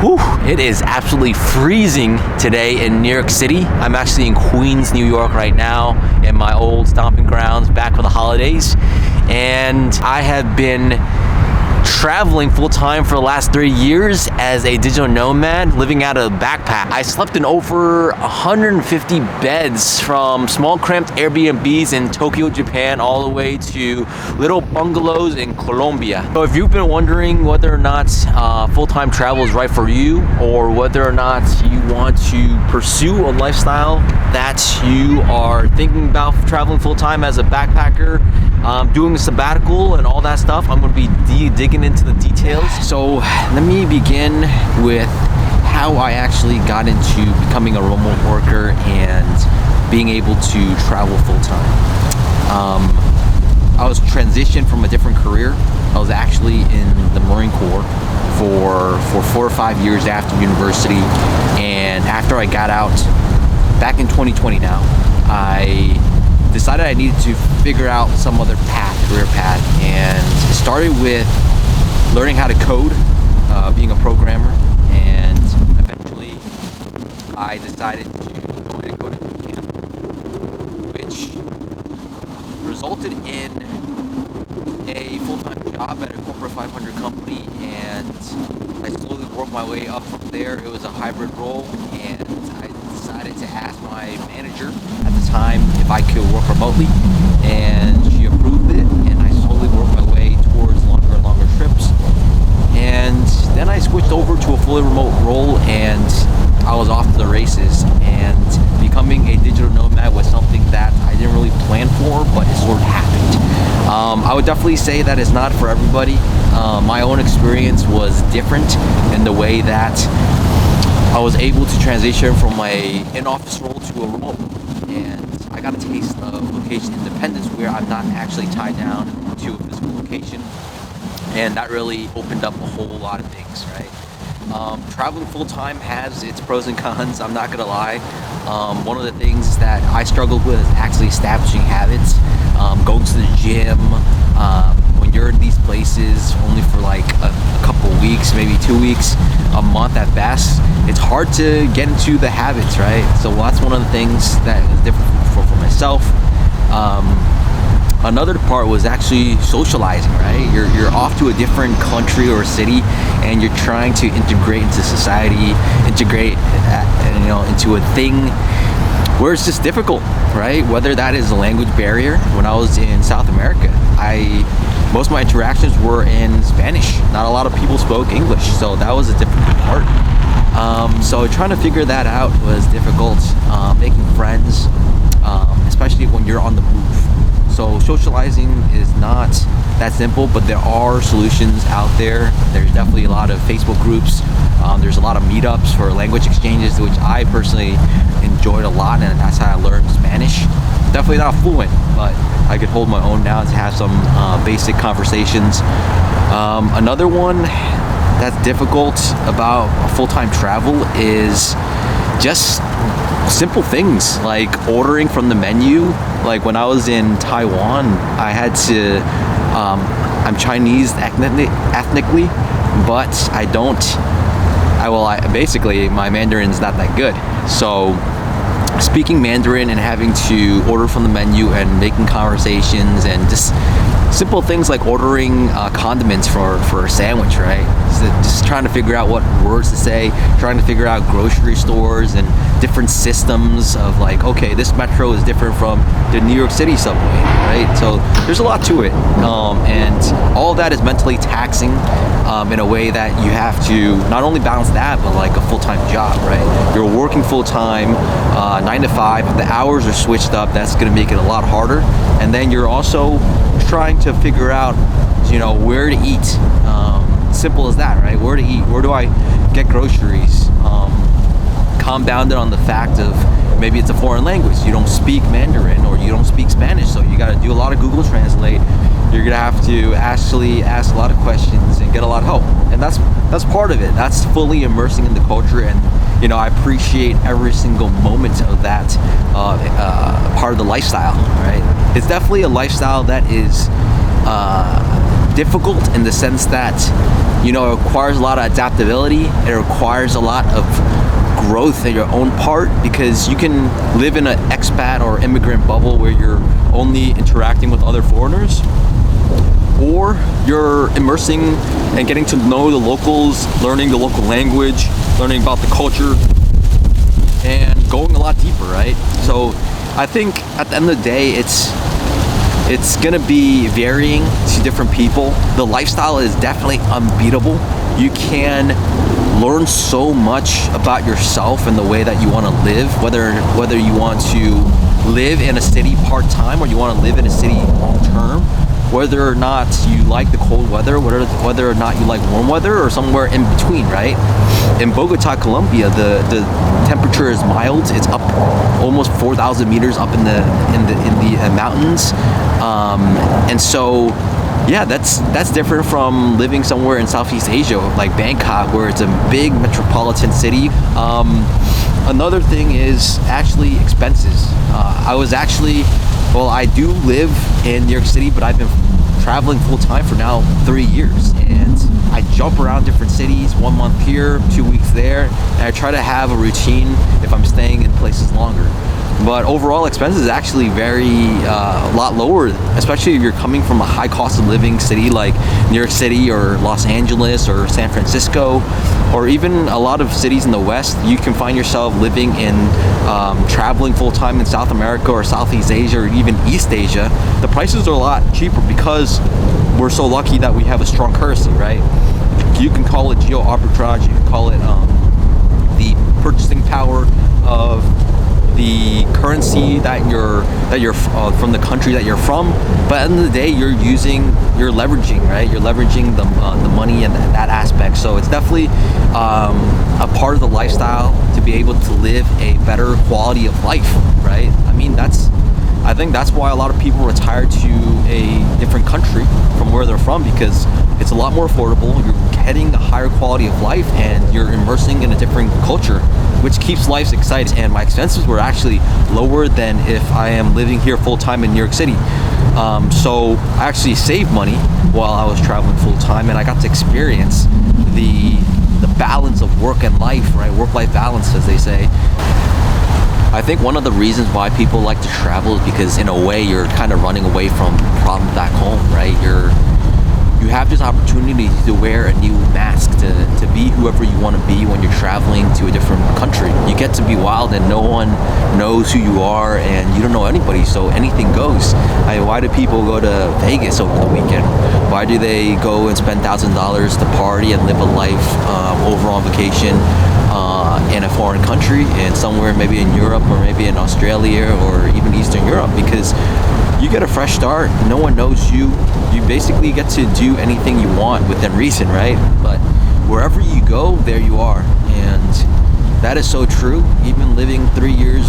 Whew, it is absolutely freezing today in New York City. I'm actually in Queens, New York right now, in my old stomping grounds back for the holidays. And I have been traveling full-time for the last 3 years as a digital nomad living out of a backpack. I slept in over 150 beds, from small cramped Airbnbs in Tokyo, Japan, all the way to little bungalows in Colombia. So if you've been wondering whether or not full-time travel is right for you, or whether or not you want to pursue a lifestyle that you are thinking about traveling full-time as a backpacker, doing a sabbatical and all that stuff, I'm going to be digging into the details. So let me begin with how I actually got into becoming a remote worker and being able to travel full-time. I was transitioned from a different career. I was actually in the Marine Corps for 4 or 5 years after university, and after I got out back in 2020 now, I decided I needed to figure out some other career path, and it started with learning how to code, being a programmer, and eventually I decided to go to coding bootcamp, which resulted in a full-time job at a corporate 500 company, and I slowly worked my way up from there. It was a hybrid role, and I decided to ask my manager at the time if I could work remotely, and she approved it, and I slowly worked my way towards longer and longer trips. And then I switched over to a fully remote role, and I was off to the races. And becoming a digital nomad was something that I didn't really plan for, but it sort of happened. I would definitely say that it's not for everybody. My own experience was different in the way that I was able to transition from a in-office role to a remote, and I got a taste of location independence where I'm not actually tied down to a physical location, and that really opened up a whole lot of things, right? Traveling full-time has its pros and cons, I'm not gonna lie. One of the things that I struggled with is actually establishing habits, going to the gym. When you're in these places only for like a couple weeks, maybe 2 weeks, a month at best, it's hard to get into the habits, right? So that's one of the things that is different for myself. Another part was actually socializing, right? You're off to a different country or city, and you're trying to integrate into society, integrate into a thing where it's just difficult, right? Whether that is a language barrier. When I was in South America, most of my interactions were in Spanish. Not a lot of people spoke English, so that was a difficult part. So trying to figure that out was difficult. Making friends, especially when you're on the move. So socializing is not that simple, but there are solutions out there. There's definitely a lot of Facebook groups. There's a lot of meetups for language exchanges, which I personally enjoyed a lot, and that's how I learned Spanish. Definitely not fluent, but I could hold my own now to have some basic conversations. Another one that's difficult about full-time travel is just simple things like ordering from the menu. Like when I was in Taiwan, I had to, I'm Chinese ethnically, but basically my Mandarin's not that good. So speaking Mandarin and having to order from the menu and making conversations and just simple things like ordering condiments for a sandwich, right? So just trying to figure out what words to say, trying to figure out grocery stores and different systems of like, okay, this metro is different from the New York City subway, right? So there's a lot to it, and all of that is mentally taxing in a way that you have to not only balance that, but like a full-time job, right? You're working full-time, 9 to 5. If the hours are switched up, that's going to make it a lot harder. And then you're also trying to figure out, where to eat. Simple as that, right? Where to eat, where do I get groceries? Compounded on the fact of maybe it's a foreign language. You don't speak Mandarin or you don't speak Spanish, so you got to do a lot of Google Translate. You're gonna have to actually ask a lot of questions and get a lot of help, and that's part of it. That's fully immersing in the culture, and I appreciate every single moment of that part of the lifestyle, right? It's definitely a lifestyle that is difficult in the sense that, you know, it requires a lot of adaptability. It requires a lot of growth in your own part, because you can live in an expat or immigrant bubble where you're only interacting with other foreigners, or you're immersing and getting to know the locals, learning the local language, learning about the culture, and going a lot deeper, right? So I think at the end of the day, it's gonna be varying to different people. The lifestyle is definitely unbeatable. You can learn so much about yourself and the way that you want to live, whether you want to live in a city part-time or you want to live in a city long-term, whether or not you like the cold weather, whether or not you like warm weather, or somewhere in between, right? In Bogota, Colombia, the temperature is mild. It's up almost 4,000 meters up in the mountains, and so yeah, that's different from living somewhere in Southeast Asia, like Bangkok, where it's a big metropolitan city. Another thing is actually expenses. I do live in New York City, but I've been traveling full time for now 3 years, and I jump around different cities, 1 month here, 2 weeks there, and I try to have a routine if I'm staying in places longer. But overall expenses is actually a lot lower, especially if you're coming from a high cost of living city like New York City or Los Angeles or San Francisco, or even a lot of cities in the West. You can find yourself living in, traveling full time in South America or Southeast Asia or even East Asia. The prices are a lot cheaper because we're so lucky that we have a strong currency, right? You can call it geo arbitrage, you can call it the purchasing power of the currency that you're from the country that you're from. But at the end of the day, you're leveraging, right? You're leveraging the money and that aspect. So it's definitely a part of the lifestyle to be able to live a better quality of life, right? I think that's why a lot of people retire to a different country from where they're from, because it's a lot more affordable. You're getting a higher quality of life and you're immersing in a different culture, which keeps life exciting. And my expenses were actually lower than if I am living here full time in New York City. So I actually saved money while I was traveling full time, and I got to experience the balance of work and life, right? Work-life balance, as they say. I think one of the reasons why people like to travel is because in a way you're kind of running away from problems back home, right? You have this opportunity to wear a new mask, to be whoever you want to be when you're traveling to a different country. You get to be wild and no one knows who you are and you don't know anybody, so anything goes. Why do people go to Vegas over the weekend? Why do they go and spend $1,000 to party and live a life over on vacation in a foreign country, and somewhere maybe in Europe or maybe in Australia or even Eastern Europe? Because you get a fresh start, no one knows you, you basically get to do anything you want within reason, right? But wherever you go, there you are. And that is so true. Even living 3 years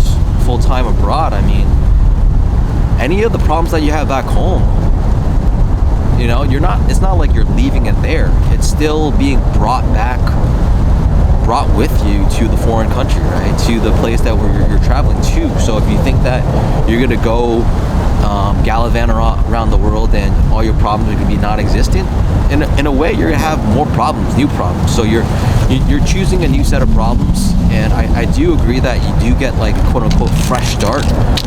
full-time abroad, I mean, any of the problems that you have back home, you know, it's not like you're leaving it there. It's still being brought with you to the foreign country, right? To the place that you're traveling to. So if you think that you're gonna go gallivant around the world and all your problems are gonna be non-existent, in a way you're gonna have more problems, new problems. So you're choosing a new set of problems, and I do agree that you do get like a quote-unquote fresh start.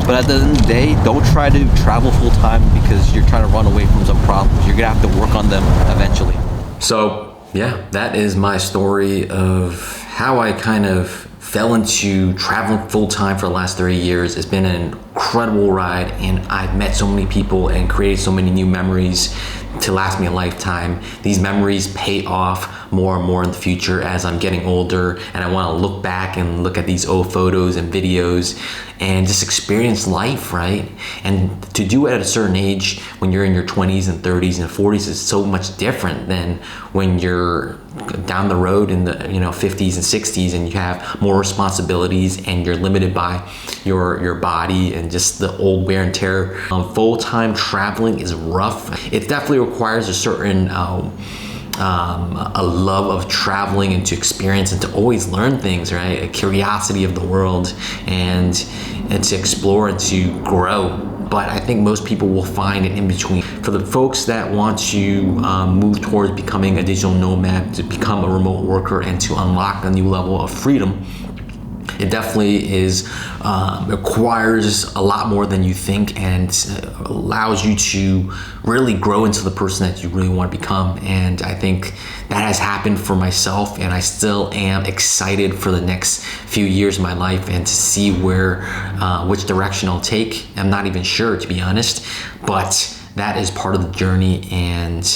But at the end of the day, don't try to travel full-time because you're trying to run away from some problems. You're gonna have to work on them eventually. So yeah, that is my story of how I kind of fell into traveling full-time for the last 3 years. It's been an incredible ride, and I've met so many people and created so many new memories to last me a lifetime. These memories pay off more and more in the future as I'm getting older, and I want to look back and look at these old photos and videos and just experience life, right? And to do it at a certain age when you're in your 20s and 30s and 40s is so much different than when you're down the road in the 50s and 60s and you have more responsibilities and you're limited by your body and just the old wear and tear. Full-time traveling is rough. It definitely requires a certain a love of traveling and to experience and to always learn things, right? A curiosity of the world and to explore and to grow. But I think most people will find an in-between For the folks that want to move towards becoming a digital nomad, to become a remote worker, and to unlock a new level of freedom, it definitely requires a lot more than you think, and allows you to really grow into the person that you really want to become. And I think that has happened for myself, and I still am excited for the next few years of my life and to see which direction I'll take. I'm not even sure, to be honest, but that is part of the journey. And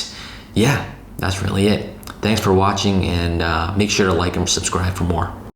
yeah, that's really it. Thanks for watching, and make sure to like and subscribe for more.